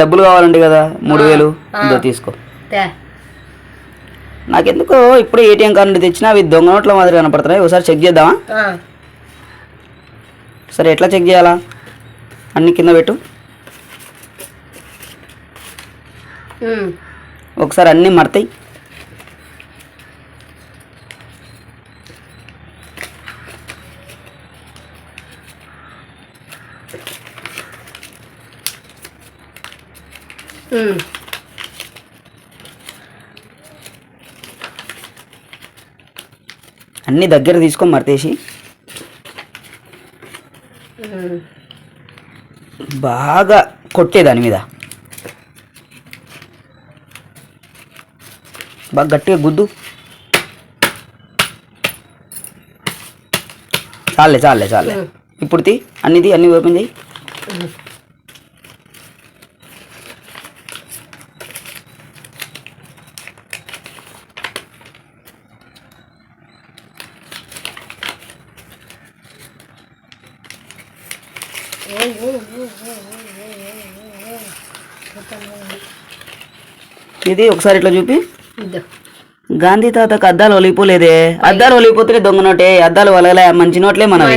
డబ్బులు కావాలండి కదా 3000 ఇదో తీసుకో. నాకెందుకో ఇప్పుడే ఏటీఎం కార్డు నుండి తెచ్చినా అవి దొంగ నోట్ల మాదిరి కనపడుతున్నాయి. ఒకసారి చెక్ చేద్దామా? సరే, ఎట్లా చెక్ చేయాలా? అన్ని కింద పెట్టు. ఒకసారి అన్నీ మడతాయి. అన్నీ దగ్గర తీసుకొని మడతేసి బాగా కొట్టే దాని మీద బాగా గట్టిగా గుద్దు. చాలే చాలే చాలే. ఇప్పుడు అన్ని ఓపెన్ చేయి. ఇది ఒకసారి ఇట్లా చూపి. గాంధీ తాతకు అద్దాలు ఒలిగిపోలేదే. అద్దాలు ఒలిగిపోతే దొంగ నోటే. అద్దాలు వలగలే, మంచి నోట్లే మనవి.